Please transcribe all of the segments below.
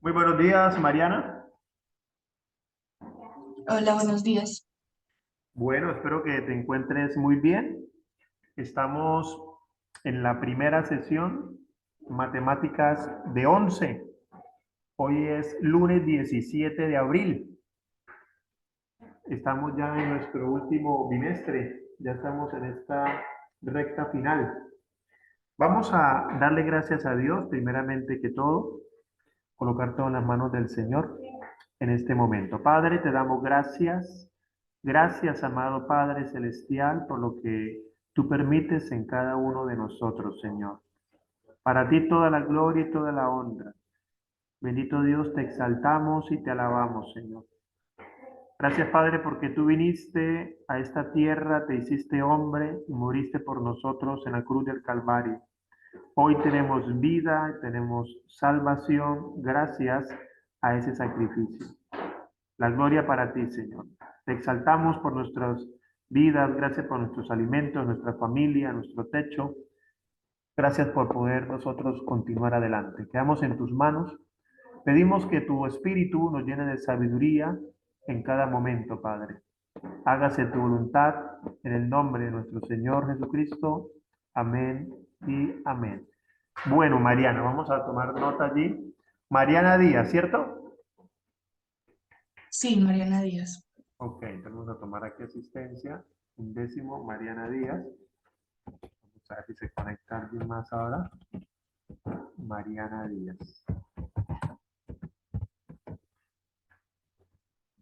Muy buenos días, Mariana. Hola, buenos días. Bueno, espero que te encuentres muy bien. Estamos en la primera sesión, matemáticas de 11. Hoy es lunes 17 de abril. Estamos ya en nuestro último bimestre. Ya estamos en esta recta final. Vamos a darle gracias a Dios, primeramente que todo, colocar todo en las manos del Señor en este momento. Padre, te damos gracias. Gracias, amado Padre Celestial, por lo que tú permites en cada uno de nosotros, Señor. Para ti toda la gloria y toda la honra. Bendito Dios, te exaltamos y te alabamos, Señor. Gracias, Padre, porque tú viniste a esta tierra, te hiciste hombre y moriste por nosotros en la cruz del Calvario. Hoy tenemos vida, tenemos salvación gracias a ese sacrificio. La gloria para ti, Señor. Te exaltamos por nuestras vidas, gracias por nuestros alimentos, nuestra familia, nuestro techo. Gracias por poder nosotros continuar adelante. Quedamos en tus manos. Pedimos que tu espíritu nos llene de sabiduría en cada momento, Padre. Hágase tu voluntad en el nombre de nuestro Señor Jesucristo. Amén y amén. Bueno, Mariana, vamos a tomar nota allí. Mariana Díaz, ¿cierto? Sí, Mariana Díaz. Ok, entonces vamos a tomar aquí asistencia. Un décimo, Mariana Díaz. Vamos a ver si se conecta alguien más ahora. Mariana Díaz.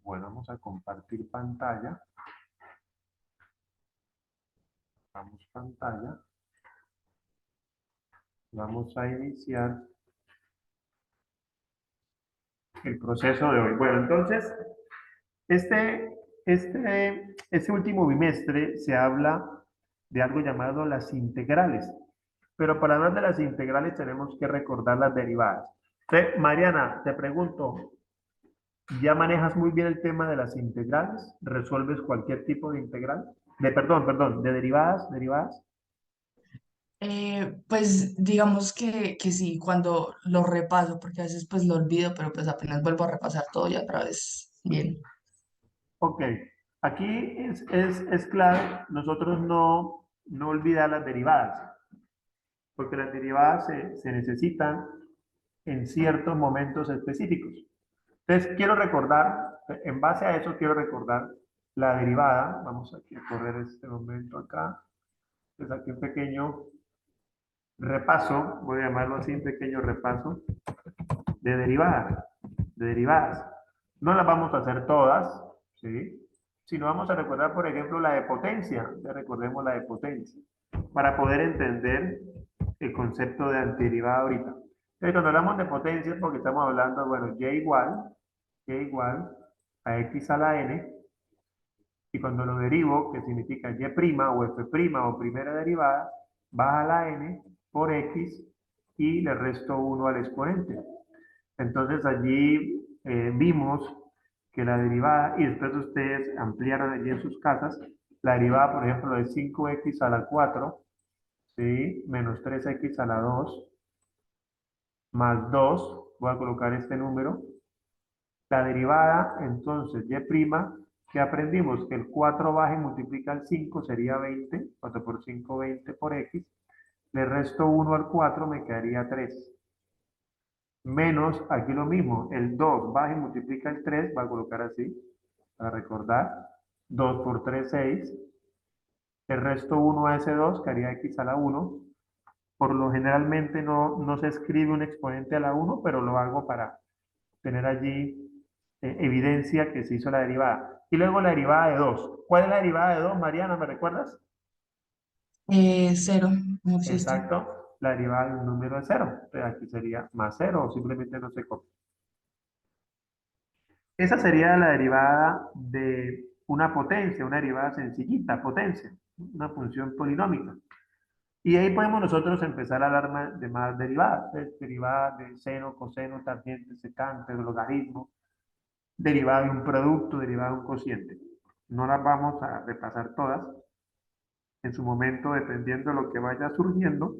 Bueno, vamos a compartir pantalla. Vamos pantalla. Vamos a iniciar el proceso de hoy. Bueno, entonces, este último bimestre se habla de algo llamado las integrales. Pero para hablar de las integrales tenemos que recordar las derivadas. Entonces, Mariana, te pregunto, ¿ya manejas muy bien el tema de las integrales? ¿Resuelves cualquier tipo de integral? Perdón, de derivadas. Pues digamos que sí, cuando lo repaso, porque a veces pues lo olvido, pero pues apenas vuelvo a repasar todo y otra vez bien. Ok, aquí es clave nosotros no olvidar las derivadas, porque las derivadas se necesitan en ciertos momentos específicos. Entonces, quiero recordar, en base a eso, quiero recordar la derivada. Vamos aquí a correr este momento acá. Entonces, aquí un pequeño repaso, voy a llamarlo así, un pequeño repaso de derivadas. De derivadas. No las vamos a hacer todas, ¿sí? Sino vamos a recordar, por ejemplo, la de potencia. Ya recordemos la de potencia, para poder entender el concepto de antiderivada ahorita. Entonces, cuando hablamos de potencia, es porque estamos hablando, bueno, y igual a x a la n, y cuando lo derivo, que significa y' o f' o primera derivada, baja la n por x y le resto 1 al exponente. Entonces allí vimos que la derivada, y después ustedes ampliaron allí en sus casas, la derivada, por ejemplo, de 5x a la 4, ¿sí? Menos 3x a la 2, más 2, voy a colocar este número. La derivada, entonces, y', que aprendimos que el 4 baja y multiplica el 5, sería 20, 4 por 5, 20 por x, le resto 1 al 4, me quedaría 3. Menos, aquí lo mismo, el 2 baja y multiplica el 3, va a colocar así, para recordar, 2 por 3, 6, el resto 1 a ese 2, que haría x a la 1, por lo generalmente no se escribe un exponente a la 1, pero lo hago para tener allí evidencia que se hizo la derivada. Y luego la derivada de 2. ¿Cuál es la derivada de 2, Mariana? ¿Me recuerdas? Cero, no existe. Exacto, la derivada de un número de 0. Entonces aquí sería más 0 o simplemente no se copia. Esa sería la derivada de una potencia, una derivada sencillita, potencia, una función polinómica. Y ahí podemos nosotros empezar a hablar de más derivadas, derivadas de seno, coseno, tangente, secante, logaritmo, derivada de un producto, derivada de un cociente. No las vamos a repasar todas. En su momento, dependiendo de lo que vaya surgiendo,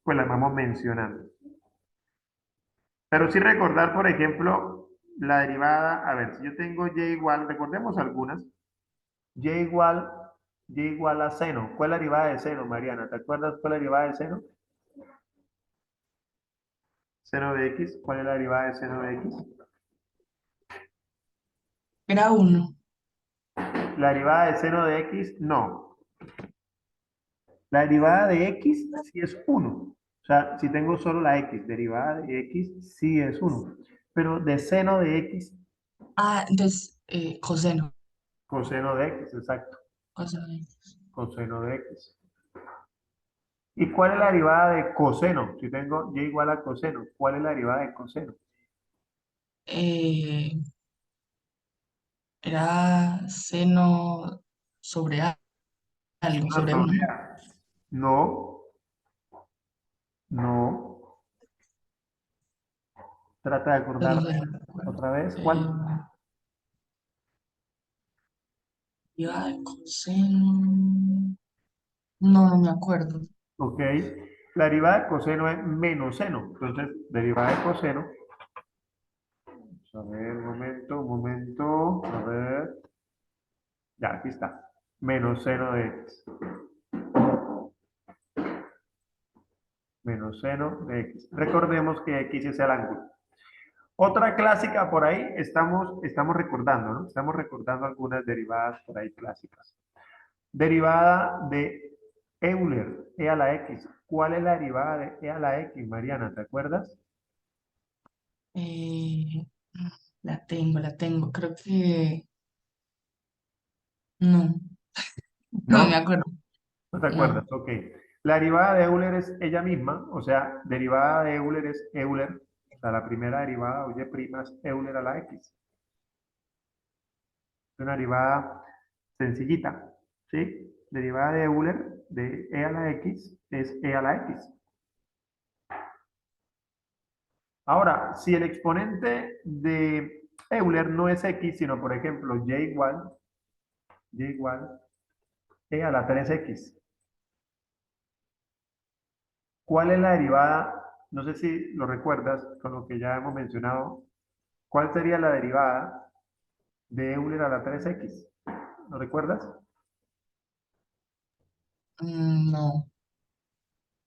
pues las vamos mencionando. Pero sí recordar, por ejemplo, la derivada, a ver, si yo tengo y igual, recordemos algunas, y igual, y igual a seno. ¿Cuál es la derivada de seno, Mariana? ¿Te acuerdas cuál es la derivada de seno? Seno de x, ¿cuál es la derivada de seno de x? Era uno. La derivada de seno de x, no. La derivada de x sí es uno. O sea, si tengo solo la x, derivada de x sí es uno. Pero de seno de x, Ah, entonces, coseno. coseno de x, exacto. Coseno de Coseno de x. ¿Y cuál es la derivada de coseno? Si tengo y igual a coseno, ¿cuál es la derivada de coseno? eh, era seno sobre algo, Seno sobre uno, sobre ¿no? a. No, no. Trata de Pues no acordarte sé, no me acuerdo. otra vez. Eh, ¿Cuál? Iba de coseno. No, no me acuerdo. Ok. La derivada de coseno es menos seno. Entonces, derivada de coseno. A ver, un momento, un momento. A ver. Ya, aquí está. Menos seno de x. Menos seno de x. Recordemos que x es el ángulo. Otra clásica por ahí, estamos recordando, ¿no? Estamos recordando algunas derivadas por ahí clásicas. Derivada de Euler, e a la x. ¿Cuál es la derivada de e a la x, Mariana? ¿Te acuerdas? Eh, la tengo, la tengo. Creo que no, no me ¿No? acuerdo. ¿No te acuerdas? No. Ok. La derivada de Euler es ella misma, o sea, derivada de Euler es Euler, o sea, la primera derivada, oye, prima es Euler a la x. Es una derivada sencillita, ¿sí? Derivada de Euler de e a la x es e a la x. Ahora, si el exponente de Euler no es x, sino por ejemplo y igual e a la 3x. ¿Cuál es la derivada? No sé si lo recuerdas con lo que ya hemos mencionado. ¿Cuál sería la derivada de Euler a la 3x? ¿Lo recuerdas? No.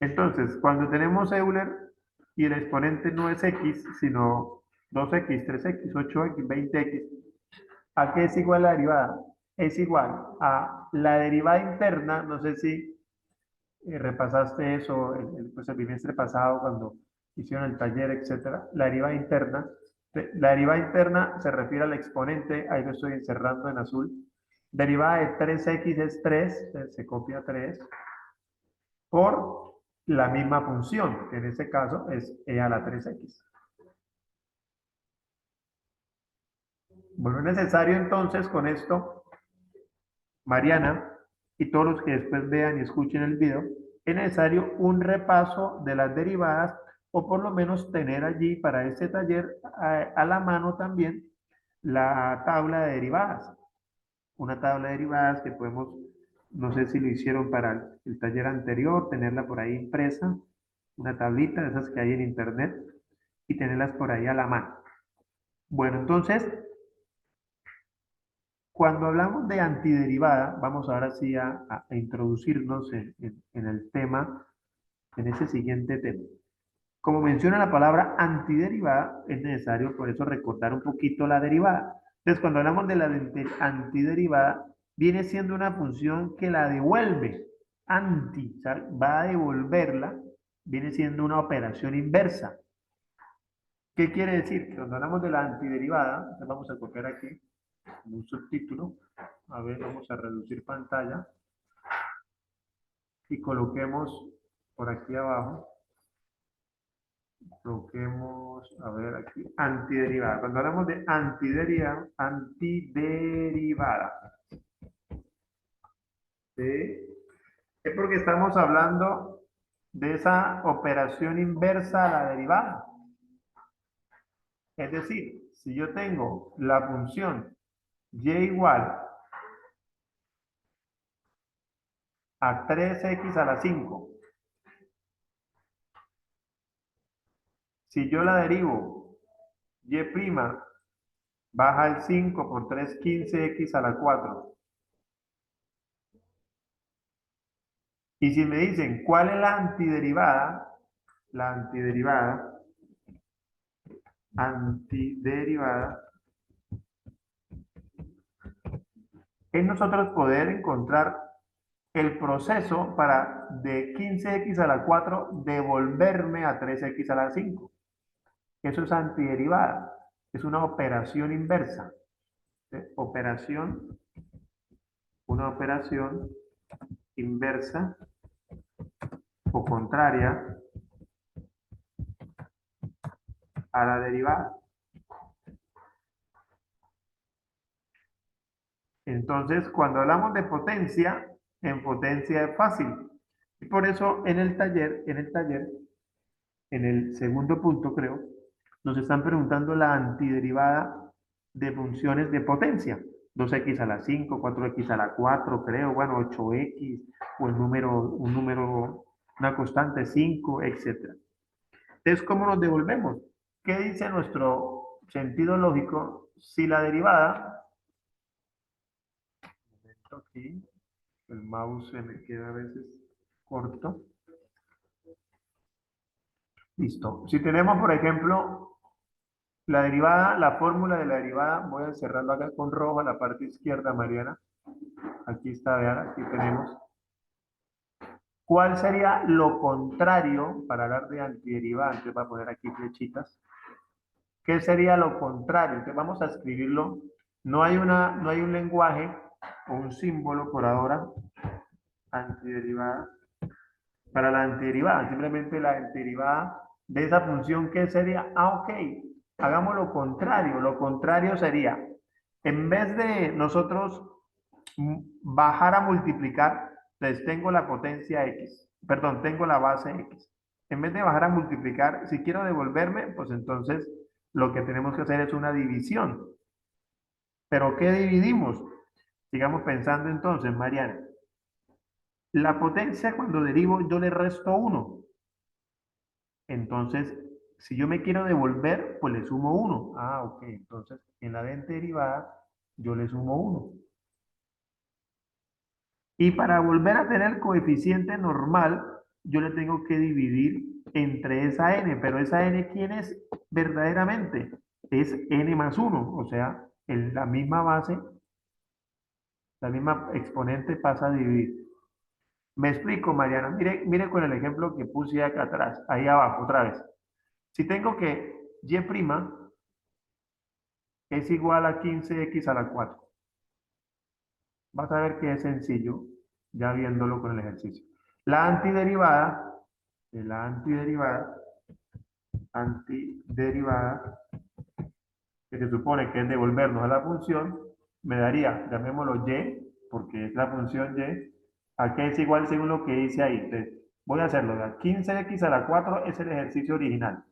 Entonces, cuando tenemos Euler y el exponente no es x, sino 2x, 3x, 8x, 20x, ¿a qué es igual la derivada? Es igual a la derivada interna, no sé si repasaste eso pues el bimestre pasado cuando hicieron el taller, etcétera. La derivada interna se refiere al exponente, ahí lo estoy encerrando en azul. Derivada de 3x es 3, se copia 3, por la misma función, que en este caso es e a la 3x. Bueno, es necesario entonces con esto, Mariana, y todos los que después vean y escuchen el video, es necesario un repaso de las derivadas o por lo menos tener allí para este taller a la mano también la tabla de derivadas. Una tabla de derivadas que podemos, no sé si lo hicieron para el taller anterior, tenerla por ahí impresa, una tablita de esas que hay en internet y tenerlas por ahí a la mano. Bueno, entonces, cuando hablamos de antiderivada, vamos ahora sí a introducirnos en el tema, en ese siguiente tema. Como menciona la palabra antiderivada, es necesario por eso recordar un poquito la derivada. Entonces, cuando hablamos de la antiderivada, viene siendo una función que la devuelve. Anti, o sea, va a devolverla, viene siendo una operación inversa. ¿Qué quiere decir? Que cuando hablamos de la antiderivada, vamos a copiar aquí un subtítulo. A ver, vamos a reducir pantalla y coloquemos por aquí abajo, coloquemos, a ver aquí, antiderivada. Cuando hablamos de antiderivada, ¿sí? Es porque estamos hablando de esa operación inversa a la derivada. Es decir, si yo tengo la función y igual a 3x a la 5, Si yo la derivo, y' baja al 5 por 3, 15x a la 4. Y si me dicen, ¿cuál es la antiderivada, es nosotros poder encontrar el proceso para de 15x a la 4 devolverme a 3x a la 5. Eso es antiderivada. Es una operación inversa. Una operación inversa o contraria a la derivada. Entonces, cuando hablamos de potencia, en potencia es fácil. Y por eso en el taller, en el segundo punto creo, nos están preguntando la antiderivada de funciones de potencia. 2x a la 5, 4x a la 4, creo, bueno, 8x, o un número, una constante 5, etc. Entonces, ¿cómo nos devolvemos? ¿Qué dice nuestro sentido lógico? Si la derivada, aquí, el mouse se me queda a veces corto. Listo. Si tenemos, por ejemplo, la derivada, la fórmula de la derivada, voy a cerrarlo acá con rojo a la parte izquierda, Mariana. Aquí está, vean, aquí tenemos. ¿Cuál sería lo contrario para hablar de antiderivada? Entonces voy a poner aquí flechitas. ¿Qué sería lo contrario? Entonces vamos a escribirlo. No hay un lenguaje o un símbolo por ahora antiderivada. Para la antiderivada, simplemente la antiderivada de esa función, ¿qué sería? Ok, hagamos lo contrario. Lo contrario sería, en vez de nosotros bajar a multiplicar, entonces tengo la potencia x, perdón, tengo la base x. En vez de bajar a multiplicar, si quiero devolverme, pues entonces lo que tenemos que hacer es una división. ¿Pero qué dividimos? Sigamos pensando entonces, Mariana. La potencia cuando derivo yo le resto 1. Entonces, si yo me quiero devolver, pues le sumo 1. Ah, ok. Entonces, en la derivada yo le sumo 1. Y para volver a tener coeficiente normal, yo le tengo que dividir entre esa n. Pero esa n, ¿quién es verdaderamente? Es n más 1. O sea, en la misma base, la misma exponente pasa a dividir. Me explico, Mariana. Mire, mire con el ejemplo que puse acá atrás, ahí abajo, otra vez. Si tengo que y' es igual a 15x a la 4. Vas a ver que es sencillo, ya viéndolo con el ejercicio. La antiderivada, antiderivada, que se supone que es devolvernos a la función, me daría, llamémoslo y, porque es la función y, a que es igual según lo que dice ahí. Entonces, voy a hacerlo. 15x a la 4 es el ejercicio original.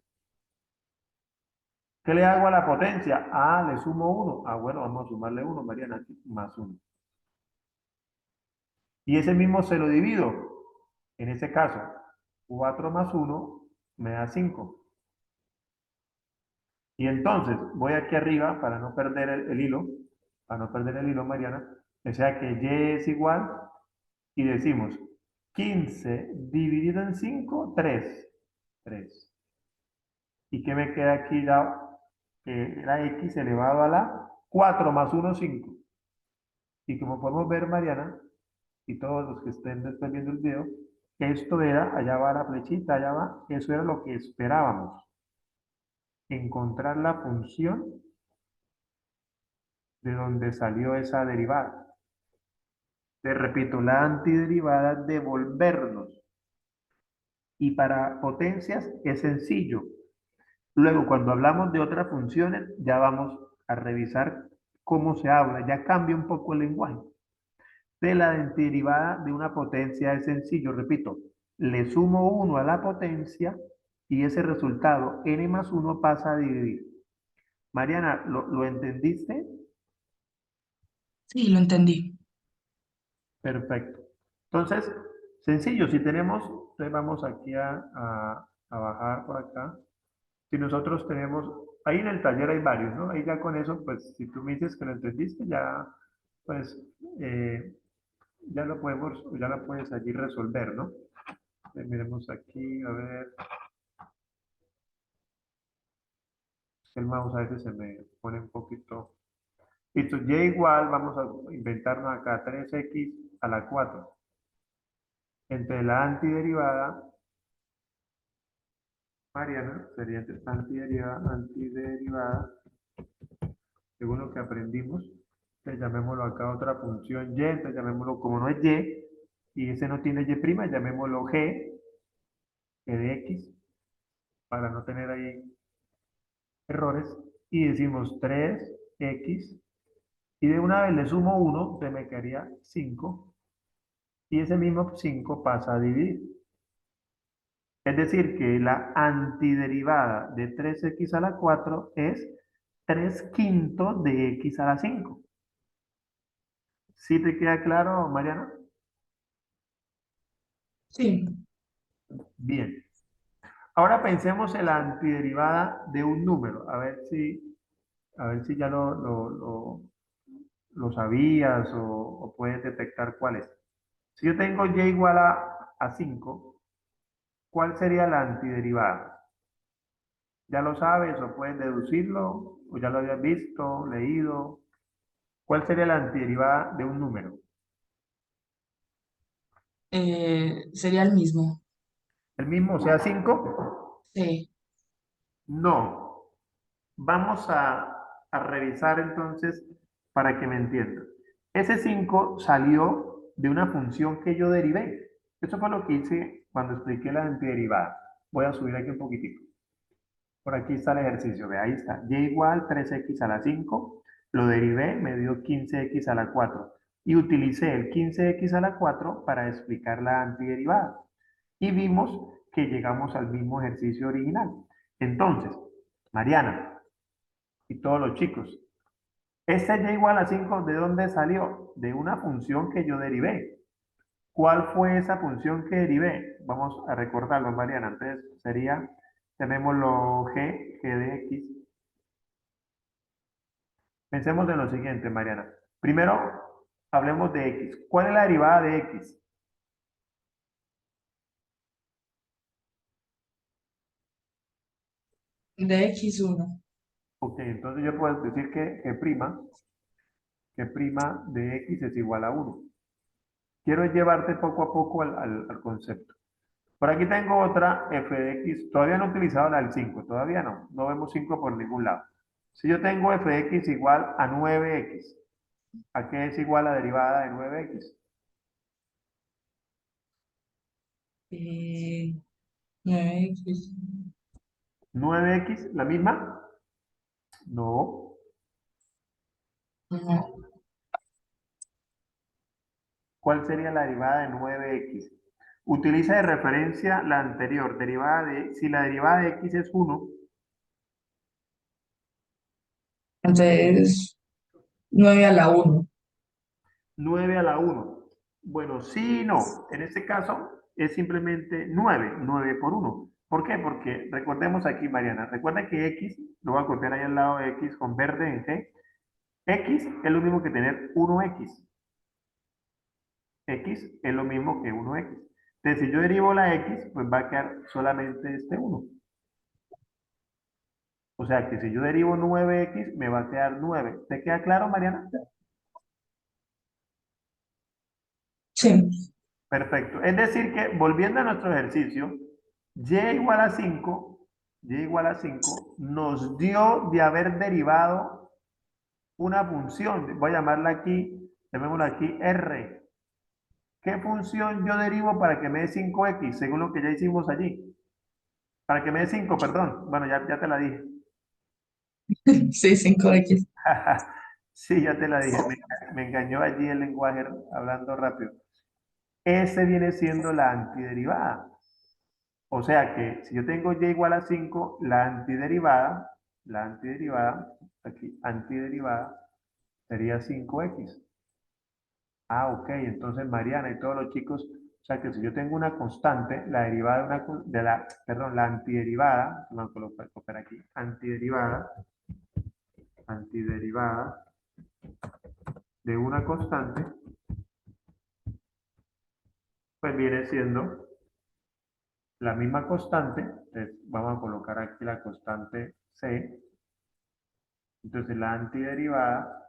¿Qué le hago a la potencia? Ah, le sumo 1. Ah, bueno, vamos a sumarle 1, Mariana, más 1. Y ese mismo se lo divido. En ese caso, 4 más 1 me da 5. Y entonces voy aquí arriba para no perder el hilo, Mariana. O sea que y es igual y decimos 15 dividido en 5, 3. 3. ¿Y qué me queda aquí ya? Era x elevado a la 4 más 1, 5. Y como podemos ver, Mariana, y todos los que estén después viendo el video, esto era, allá va la flechita, allá va, eso era lo que esperábamos. Encontrar la función de donde salió esa derivada. Te repito, la antiderivada devolvernos. Y para potencias es sencillo. Luego, cuando hablamos de otras funciones, ya vamos a revisar cómo se habla. Ya cambia un poco el lenguaje. De la antiderivada de una potencia es sencillo. Repito, le sumo 1 a la potencia y ese resultado, n más 1, pasa a dividir. Mariana, ¿lo entendiste? Sí, lo entendí. Perfecto. Entonces, sencillo, si tenemos, entonces vamos aquí a bajar por acá. Si nosotros tenemos, ahí en el taller hay varios, ¿no? Ahí ya con eso, pues si tú me dices que lo entendiste, ya, pues, ya lo podemos, ya lo puedes allí resolver, ¿no? Miremos aquí, a ver, el mouse a veces se me pone un poquito. Listo, y igual, vamos a inventarnos acá 3x a la 4 entre la antiderivada, Mariana, sería antiderivada, según lo que aprendimos, entonces llamémoslo acá otra función y, entonces llamémoslo como no es y ese no tiene y', llamémoslo g de x, para no tener ahí errores, y decimos 3x, y de una vez le sumo 1, se me quedaría 5, y ese mismo 5 pasa a dividir. Es decir, que la antiderivada de 3x a la 4 es 3 quintos de x a la 5. ¿Sí te queda claro, Mariana? Sí. Bien. Ahora pensemos en la antiderivada de un número. A ver si ya lo sabías o puedes detectar cuál es. Si yo tengo y igual a 5, ¿cuál sería la antiderivada? ¿Ya lo sabes o puedes deducirlo? ¿O ya lo habías visto, leído? ¿Cuál sería la antiderivada de un número? Sería el mismo. ¿El mismo, o sea, 5? Sí. No. Vamos a revisar entonces para que me entiendan. Ese 5 salió de una función que yo derivé. Eso fue lo que hice cuando expliqué la antiderivada. Voy a subir aquí un poquitico. Por aquí está el ejercicio, ve, ahí está. Y igual 3x a la 5, lo derivé, me dio 15x a la 4. Y utilicé el 15x a la 4 para explicar la antiderivada. Y vimos que llegamos al mismo ejercicio original. Entonces, Mariana y todos los chicos, este y igual a 5, ¿de dónde salió? De una función que yo derivé. ¿Cuál fue esa función que derivé? Vamos a recordarlo, Mariana. Entonces sería, llamémoslo g de x. Pensemos en lo siguiente, Mariana. Primero, hablemos de x. ¿Cuál es la derivada de x? De x1. Ok, entonces yo puedo decir que prima de x es igual a 1. Quiero llevarte poco a poco al concepto. Por aquí tengo otra f de x. Todavía no he utilizado la del 5. Todavía no. No vemos 5 por ningún lado. Si yo tengo f de x igual a 9x, ¿a qué es igual la derivada de 9x? 9x. 9x, ¿la misma? No. No. ¿Cuál sería la derivada de 9x? Utiliza de referencia la anterior. Si la derivada de x es 1, Entonces, 9 a la 1. 9 a la 1. Bueno, sí y no. En este caso es simplemente 9, 9 por 1. ¿Por qué? Porque recordemos aquí, Mariana, recuerda que x, lo voy a copiar ahí al lado de x con verde en g. X es lo mismo que tener 1x. X es lo mismo que 1x. Entonces, si yo derivo la x, pues va a quedar solamente este 1. O sea que si yo derivo 9x, me va a quedar 9. ¿Te queda claro, Mariana? Sí. Perfecto. Es decir que, volviendo a nuestro ejercicio, y igual a 5, y igual a 5 nos dio de haber derivado una función. Voy a llamarla aquí, llamémosla aquí R. ¿Qué función yo derivo para que me dé 5x, según lo que ya hicimos allí? Para que me dé 5, perdón. Bueno, ya te la dije. Sí, 5x. Sí, ya te la dije. Me engañó allí el lenguaje hablando rápido. Ese viene siendo la antiderivada. O sea que si yo tengo y igual a 5, aquí, antiderivada, sería 5x. Ah, ok. Entonces, Mariana y todos los chicos sea que si yo tengo una constante, la derivada perdón, la antiderivada, vamos a colocar aquí, antiderivada de una constante, pues viene siendo la misma constante. Entonces vamos a colocar aquí la constante C. Entonces la antiderivada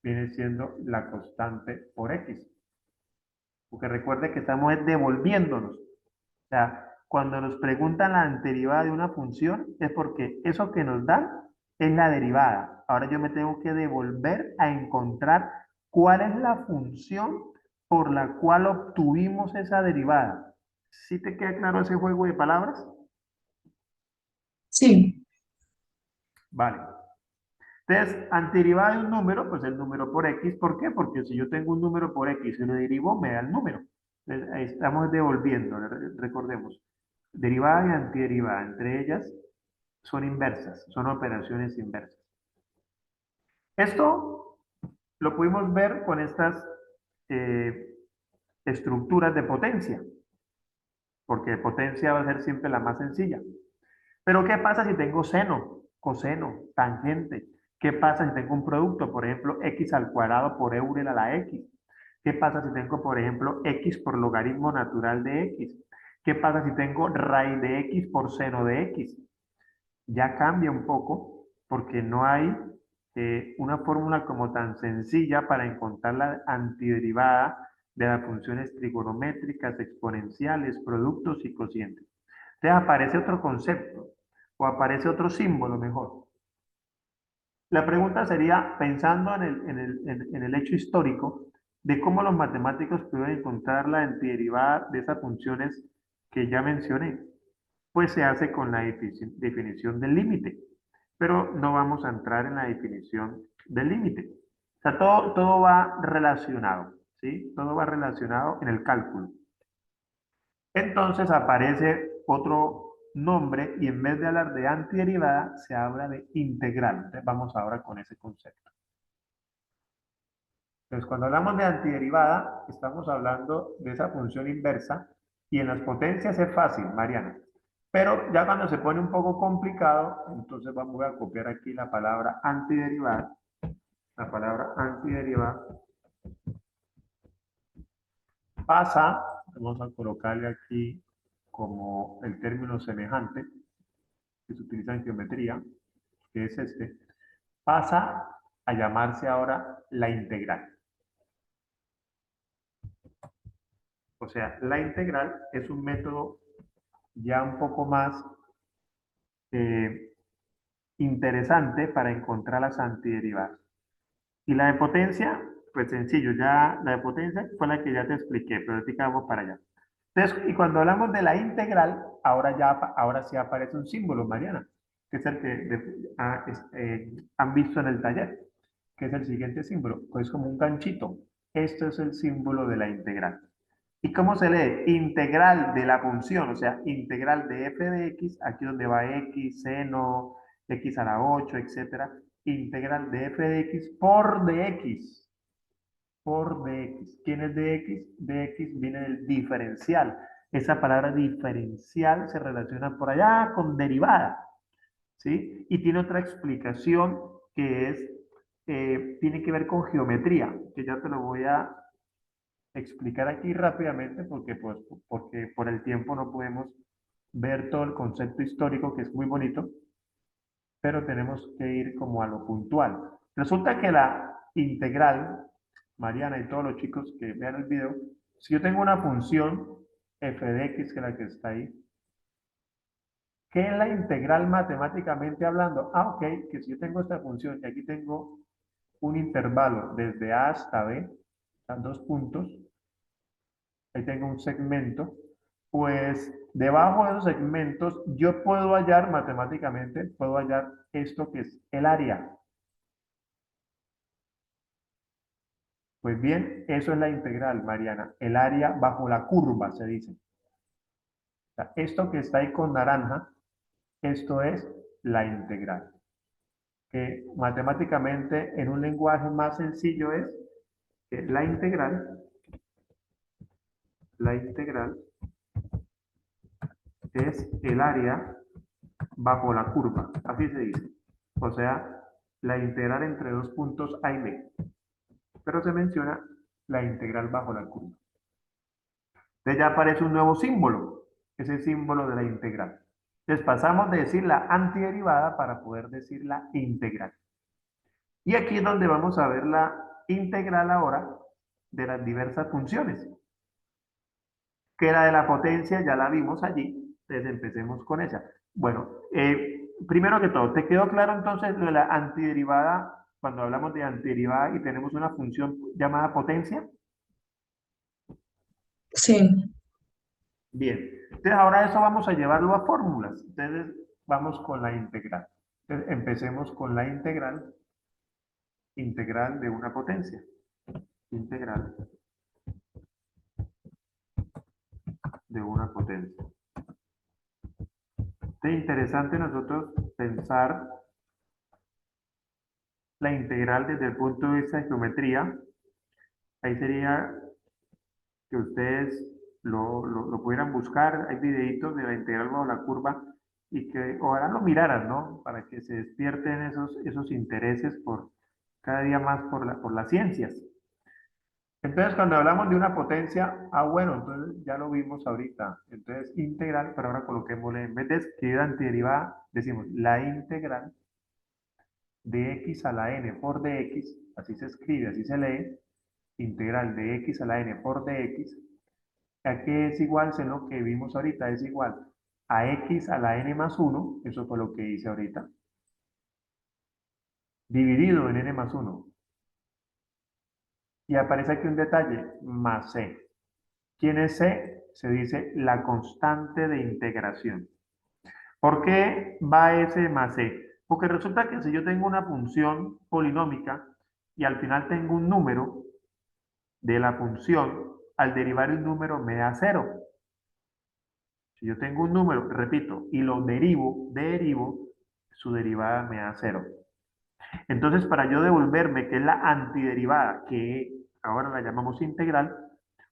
viene siendo la constante por X. Porque recuerde que estamos devolviéndonos. O sea, cuando nos preguntan la antiderivada de una función, es porque eso que nos dan es la derivada. Ahora yo me tengo que devolver a encontrar cuál es la función por la cual obtuvimos esa derivada. ¿Sí te queda claro ese juego de palabras? Sí, Vale. Entonces, antiderivada de un número, pues el número por X. ¿Por qué? Porque si yo tengo un número por X y lo derivo, me da el número. Entonces, ahí estamos devolviendo, recordemos. Derivada y antiderivada, entre ellas son inversas, son operaciones inversas. Esto lo pudimos ver con estas eh, estructuras de potencia, porque potencia va a ser siempre la más sencilla. Pero ¿qué pasa si tengo seno, coseno, tangente? ¿Qué pasa si tengo un producto, por ejemplo, x al cuadrado por Euler a la x? ¿Qué pasa si tengo, por ejemplo, x por logaritmo natural de x? ¿Qué pasa si tengo raíz de x por seno de x? Ya cambia un poco porque no hay una fórmula como tan sencilla para encontrar la antiderivada de las funciones trigonométricas, exponenciales, productos y cocientes. Entonces aparece otro concepto o aparece otro símbolo mejor. La pregunta sería, pensando en el hecho histórico, de cómo los matemáticos pudieron encontrar la antiderivada de esas funciones que ya mencioné, pues se hace con la definición del límite, pero no vamos a entrar en la definición del límite. O sea, todo va relacionado, ¿sí? Todo va relacionado en el cálculo. Entonces aparece otro nombre y en vez de hablar de antiderivada, se habla de integral. Entonces vamos ahora con ese concepto. Entonces, cuando hablamos de antiderivada, estamos hablando de esa función inversa y en las potencias es fácil, Mariana. Pero ya cuando se pone un poco complicado, entonces vamos a copiar aquí la palabra antiderivada. La palabra antiderivada pasa, vamos a colocarle aquí como el término semejante que se utiliza en geometría, que es este, pasa a llamarse ahora la integral. O sea, la integral es un método ya un poco más eh, interesante para encontrar las antiderivadas. Y la de potencia, pues sencillo, ya la de potencia fue la que ya te expliqué, pero ahorita vamos para allá. Entonces, y cuando hablamos de la integral, ahora sí aparece un símbolo, Mariana, que es el que han visto en el taller, que es el siguiente símbolo, pues como un ganchito. Esto es el símbolo de la integral. ¿Y cómo se lee? Integral de la función, o sea, integral de f de x, aquí donde va x, seno, x a la 8, etcétera. Integral de f de x por dx. Por dx. ¿Quién es dx? Dx viene del diferencial. Esa palabra diferencial se relaciona por allá con derivada, ¿sí? Y tiene otra explicación que tiene que ver con geometría, que ya te lo voy a explicar aquí rápidamente porque por el tiempo no podemos ver todo el concepto histórico que es muy bonito, pero tenemos que ir como a lo puntual. Resulta que la integral, Mariana y todos los chicos que vean el video, si yo tengo una función f de x, que es la que está ahí, ¿qué es la integral matemáticamente hablando? Ah, ok, que si yo tengo esta función y aquí tengo un intervalo desde a hasta b, están dos puntos, ahí tengo un segmento, pues debajo de esos segmentos yo puedo hallar matemáticamente, puedo hallar esto que es el área. Pues bien, eso es la integral, Mariana, el área bajo la curva, se dice. O sea, esto que está ahí con naranja, esto es la integral. Que matemáticamente en un lenguaje más sencillo es que la integral La integral es el área bajo la curva, así se dice. O sea, la integral entre dos puntos A y B. Pero se menciona la integral bajo la curva. Entonces ya aparece un nuevo símbolo, ese símbolo de la integral. Entonces pasamos de decir la antiderivada para poder decir la integral. Y aquí es donde vamos a ver la integral ahora de las diversas funciones. Que la de la potencia ya la vimos allí, entonces empecemos con ella. Bueno, primero que todo, ¿te quedó claro entonces lo de la antiderivada cuando hablamos de antiderivada y tenemos una función llamada potencia? Sí, Bien, entonces ahora eso vamos a llevarlo a fórmulas. Entonces vamos con la integral. Entonces empecemos con la integral de una potencia. Integral de una potencia. Es interesante nosotros pensar la integral desde el punto de vista de geometría. Ahí sería que ustedes lo pudieran buscar. Hay videitos de la integral bajo la curva y que ojalá lo miraran, ¿no? Para que se despierten esos intereses por cada día más por las ciencias. Entonces, cuando hablamos de una potencia, bueno, entonces ya lo vimos ahorita. Entonces, integral, pero ahora coloquémosle, en vez de escribir antiderivada, decimos la integral de x a la n por dx, así se escribe, así se lee, integral de x a la n por dx, ¿a qué es igual? Es lo que vimos ahorita, es igual a x a la n más 1, eso fue lo que hice ahorita, dividido en n más 1. Y aparece aquí un detalle, más c. ¿Quién es c? Se dice la constante de integración. ¿Por qué va ese más c? Porque resulta que si yo tengo una función polinómica y al final tengo un número de la función, al derivar el número me da cero. Si yo tengo un número, repito, y lo derivo, su derivada me da cero. Entonces, para yo devolverme, que es la antiderivada, que ahora la llamamos integral,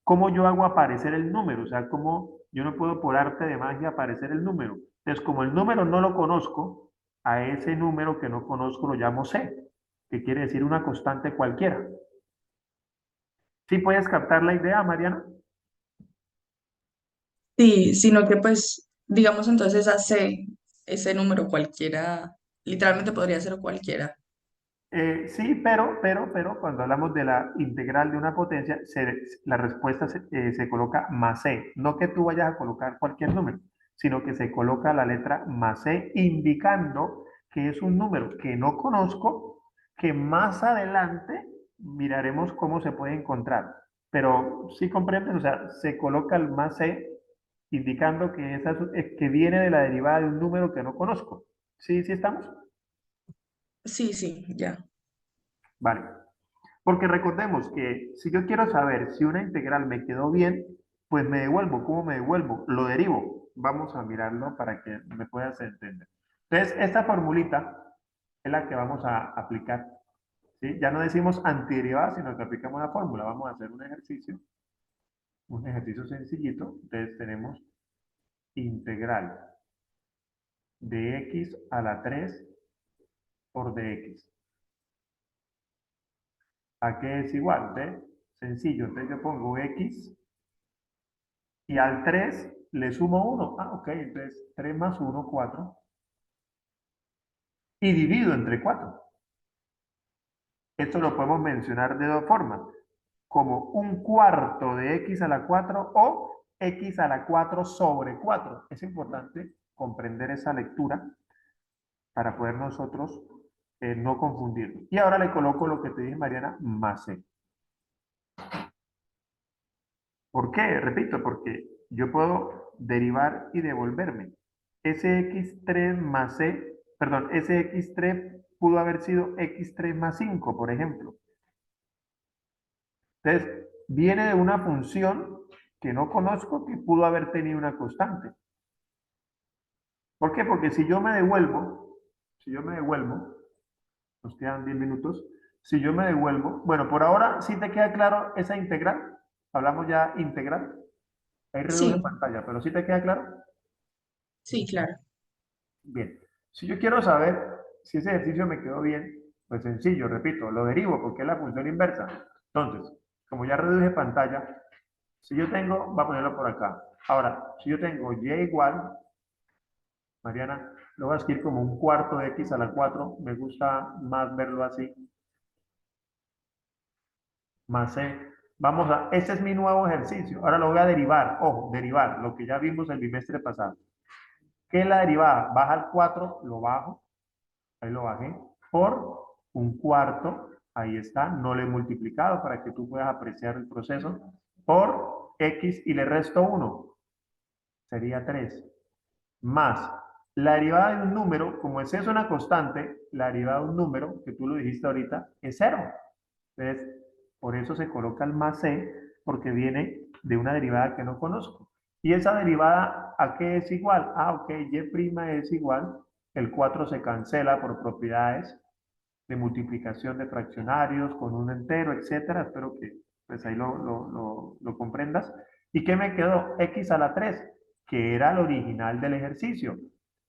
¿cómo yo hago aparecer el número? O sea, ¿cómo yo no puedo por arte de magia aparecer el número? Entonces, como el número no lo conozco, a ese número que no conozco lo llamo c, que quiere decir una constante cualquiera. ¿Sí puedes captar la idea, Mariana? sí, sino que pues, digamos entonces a C, ese número cualquiera, literalmente podría ser cualquiera. Sí, pero, cuando hablamos de la integral de una potencia, la respuesta se coloca más c. No que tú vayas a colocar cualquier número, sino que se coloca la letra más c, indicando que es un número que no conozco, que más adelante miraremos cómo se puede encontrar. Pero sí comprendes, o sea, se coloca el más c, indicando que, que viene de la derivada de un número que no conozco. ¿Sí, sí estamos? Sí, sí, ya. Vale. Porque recordemos que si yo quiero saber si una integral me quedó bien, pues me devuelvo. ¿Cómo me devuelvo? Lo derivo. Vamos a mirarlo para que me puedas entender. Entonces, esta formulita es la que vamos a aplicar. ¿Sí? Ya no decimos antiderivada, sino que aplicamos la fórmula. Vamos a hacer un ejercicio sencillito. Entonces, tenemos integral de x a la 3 por dx. ¿A qué es igual? ¿Ve? Sencillo. Entonces, yo pongo x y al 3 le sumo 1. Ok, entonces 3 más 1, 4. Y divido entre 4. Esto lo podemos mencionar de dos formas. Como un cuarto de x a la 4 o x a la 4 sobre 4. Es importante comprender esa lectura para poder nosotros no confundirnos. Y ahora le coloco lo que te dije, Mariana, más c. ¿Por qué? Repito, porque yo puedo derivar y devolverme. Ese x3 más c, perdón, ese x3 pudo haber sido x3 más 5, por ejemplo. Entonces, viene de una función que no conozco que pudo haber tenido una constante. ¿Por qué? Porque si yo me devuelvo, nos quedan 10 minutos, si yo me devuelvo, bueno, por ahora sí te queda claro esa integral, hablamos ya integral. Ahí reduje Sí, pantalla, pero ¿sí te queda claro? sí, claro. Bien. Si yo quiero saber si ese ejercicio me quedó bien, pues sencillo, repito, lo derivo porque es la función inversa. Entonces, como ya reduje pantalla, si yo tengo, voy a ponerlo por acá. Ahora, si yo tengo y igual, Mariana, lo voy a escribir como un cuarto de x a la 4. Me gusta más verlo así, más c. Vamos a, ese es mi nuevo ejercicio. Ahora lo voy a derivar, ojo, derivar, lo que ya vimos el bimestre pasado. ¿Qué es la derivada? Baja al 4, lo bajo, ahí lo bajé, por un cuarto, ahí está, no lo he multiplicado para que tú puedas apreciar el proceso, por x y le resto 1, sería 3, más la derivada de un número, como es eso una constante, la derivada de un número, que tú lo dijiste ahorita, es 0. Entonces, por eso se coloca el más c, porque viene de una derivada que no conozco. ¿Y esa derivada a qué es igual? Ah, ok, y' es igual, el 4 se cancela por propiedades de multiplicación de fraccionarios con un entero, etcétera. Espero que pues ahí lo comprendas. ¿Y qué me quedó? X a la 3, que era el original del ejercicio.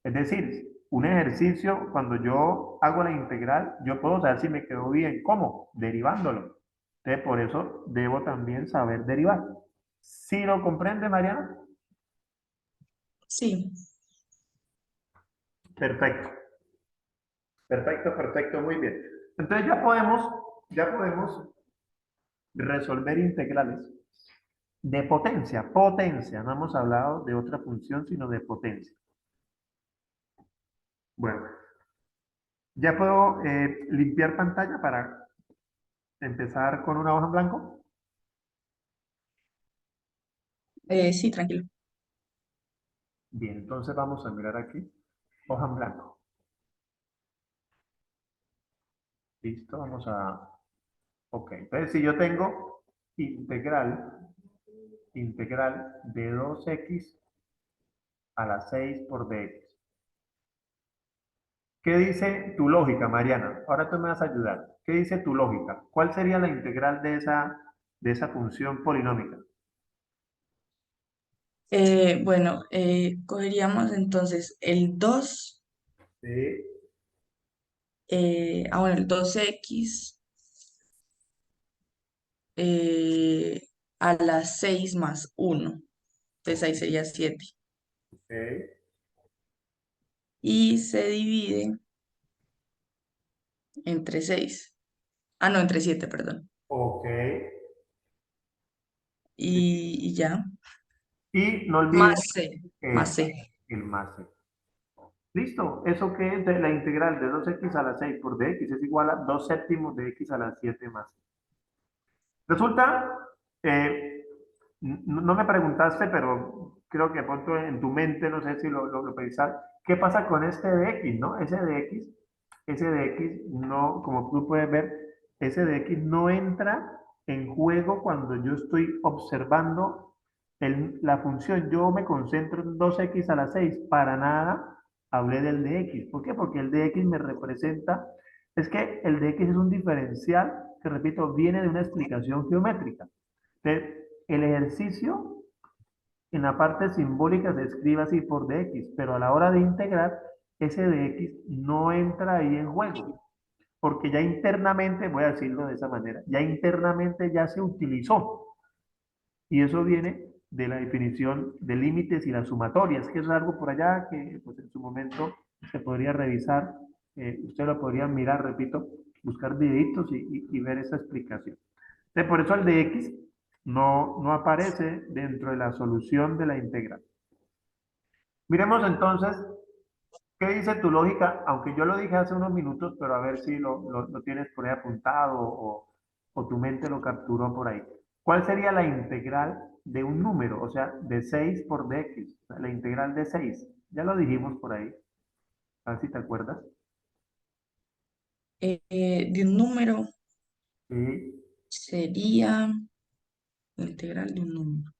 Es decir, un ejercicio, cuando yo hago la integral, yo puedo saber si me quedó bien. ¿Cómo? Derivándolo. Entonces, por eso debo también saber derivar. ¿Sí lo comprende, Mariana? Sí. Perfecto. Perfecto, perfecto, muy bien. Entonces ya podemos resolver integrales de potencia, potencia, no hemos hablado de otra función, sino de potencia. Bueno, ya puedo limpiar pantalla para empezar con una hoja en blanco. Sí, tranquilo. Bien, entonces vamos a mirar aquí, hoja en blanco. Listo, vamos a... Ok, entonces si yo tengo integral de 2x a la 6 por dx. ¿Qué dice tu lógica, Mariana? Ahora tú me vas a ayudar. ¿Qué dice tu lógica? ¿Cuál sería la integral de esa función polinómica? Bueno, cogeríamos entonces el 2, Sí, bueno, el 2x eh, a las 6 más 1. Entonces ahí sería 7. ok, Y se divide entre 6. Ah, no, entre 7, perdón. ok. Y ya. Y no olvides Más C. Más esa, C. el más c. Listo, ¿eso qué es? De la integral de 2x a la 6 por dx es igual a 2 séptimos de x a la 7 más c. Resulta, eh, no me preguntaste, pero creo que de pronto en tu mente, no sé si lo pensás, ¿qué pasa con este de x, no? Ese de x no, como tú puedes ver, ese de x no entra en juego cuando yo estoy observando la función. Yo me concentro en 2x a la 6, para nada hablé del de x. ¿Por qué? Porque el de x me representa, es que el de x es un diferencial que, repito, viene de una explicación geométrica. Entonces, el ejercicio en la parte simbólica se escribe así por dx, pero a la hora de integrar, ese dx no entra ahí en juego, porque ya internamente, voy a decirlo de esa manera, ya internamente ya se utilizó, y eso viene de la definición de límites y las sumatorias, que es algo por allá que pues, en su momento se podría revisar, usted lo podría mirar, repito, buscar videitos y ver esa explicación. Entonces, por eso el de x no aparece dentro de la solución de la integral. Miremos entonces qué dice tu lógica, aunque yo lo dije hace unos minutos, pero a ver si lo tienes por ahí apuntado o tu mente lo capturó por ahí. ¿Cuál sería la integral de un número? O sea, de 6 por dx, o sea, la integral de 6. Ya lo dijimos por ahí, a ver si te acuerdas. De un número Sí, sería la integral de un número.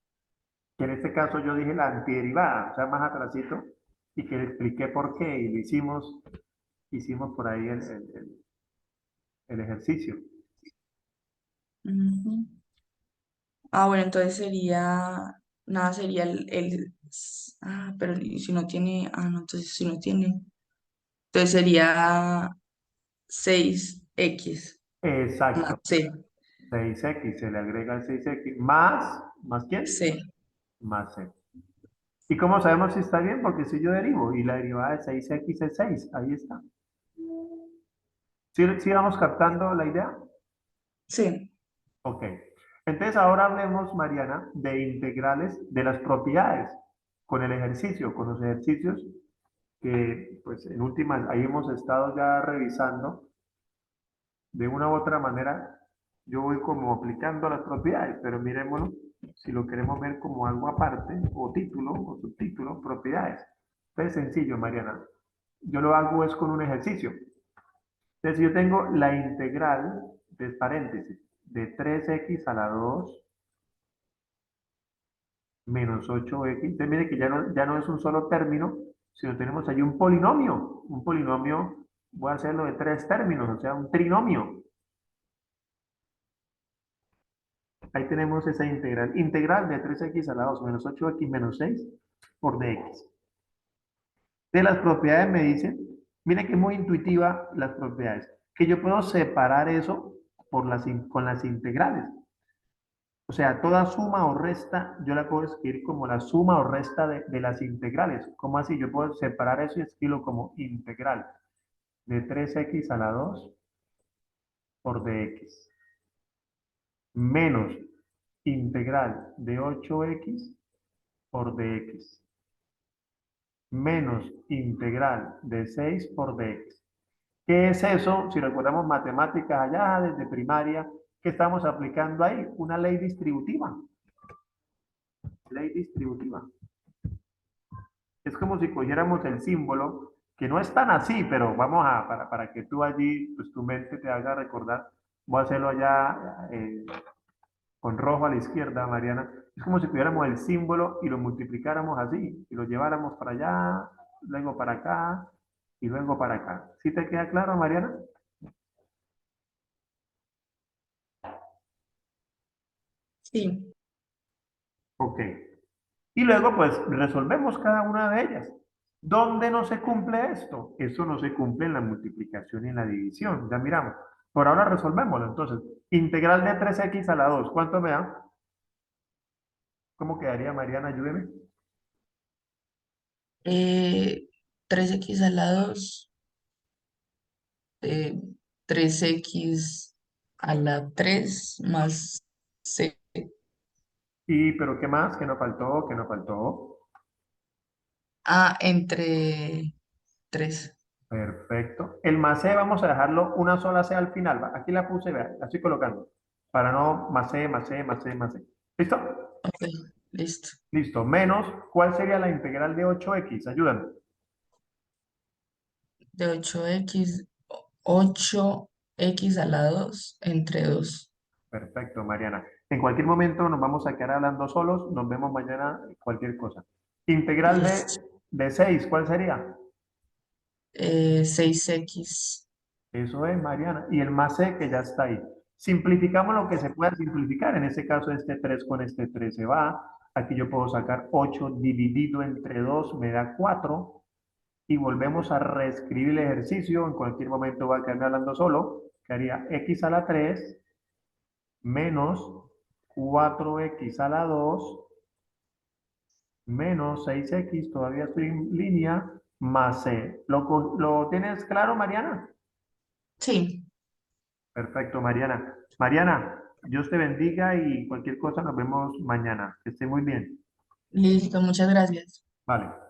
que en este caso yo dije la antiderivada, o sea, más atrasito, y que le expliqué por qué, y lo hicimos por ahí el ejercicio. Ujú. Ah, bueno, entonces sería. nada sería pero ¿y si no tiene, no, entonces si no tiene, entonces sería 6x más Exacto. c, 6x, se le agrega el 6x más, ¿más quién? c, Más c. ¿Y cómo sabemos si está bien? Porque si yo derivo y la derivada de 6x es 6, ahí está. ¿Sí vamos captando la idea? c. Ok. Entonces ahora hablemos, Mariana, de integrales de las propiedades con el ejercicio, con los ejercicios que, pues, en últimas, ahí hemos estado ya revisando. De una u otra manera, yo voy como aplicando las propiedades, pero miremoslo, si lo queremos ver como algo aparte, o título, o subtítulo, propiedades. Es sencillo, Mariana. Yo lo hago es con un ejercicio. Entonces, yo tengo la integral de paréntesis de 3x a la 2 menos 8x. Entonces, mire que ya no es un solo término, sino tenemos ahí un polinomio. Un polinomio, voy a hacerlo de tres términos, o sea, un trinomio. Ahí tenemos esa integral. Integral de 3x a la 2 menos 8x menos 6 por dx. De las propiedades me dicen, mire que es muy intuitiva las propiedades, que yo puedo separar eso con las integrales. O sea, toda suma o resta, yo la puedo escribir como la suma o resta de las integrales. ¿Cómo así? Yo puedo separar eso y escribirlo como integral de 3x a la 2 por dx menos integral de 8x por dx menos integral de 6 por dx. ¿Qué es eso? Si recordamos matemáticas allá desde primaria, ¿qué estamos aplicando ahí? Una ley distributiva. Ley distributiva. Es como si cogiéramos el símbolo, que no es tan así, pero vamos para que tú allí, pues tu mente te haga recordar, voy a hacerlo allá con rojo a la izquierda, Mariana. Es como si tuviéramos el símbolo y lo multiplicáramos así, y lo lleváramos para allá, luego para acá, y luego para acá. ¿Sí te queda claro, Mariana? Sí, Ok. Y luego, pues, resolvemos cada una de ellas. ¿Dónde no se cumple esto? Eso no se cumple en la multiplicación y en la división. Ya miramos. Por ahora resolvémoslo. Entonces, integral de 3x a la 2. ¿Cuánto me da? ¿Cómo quedaría, Mariana? Ayúdeme. eh, 3x a la 2, eh, 3x a la 3 más c. Y, pero ¿qué más? ¿Qué nos faltó? ¿Qué nos faltó? Entre 3. Perfecto. El más C vamos a dejarlo una sola C al final. ¿Va? Aquí la puse, vea, la estoy colocando. Para no más C, más C, más C, más C. ¿Listo? Ok, listo. Listo. Menos, ¿cuál sería la integral de 8x? Ayúdame. De 8x a la 2 entre 2. Perfecto, Mariana. En cualquier momento nos vamos a quedar hablando solos. Nos vemos mañana, cualquier cosa. Integral Listo. de 6, ¿cuál sería? 6x. Eso es, Mariana. Y el más C que ya está ahí. Simplificamos lo que se pueda simplificar. En este caso, este 3 con este 3 se va. Aquí yo puedo sacar 8 dividido entre 2 me da 4. Y volvemos a reescribir el ejercicio. En cualquier momento va a quedarme hablando solo. Que haría x a la 3 menos 4x a la 2 menos 6x, todavía estoy en línea, más c. ¿Lo tienes claro, Mariana? Sí, Perfecto, Mariana. Mariana, Dios te bendiga y cualquier cosa nos vemos mañana. Que esté muy bien. listo, muchas gracias. Vale.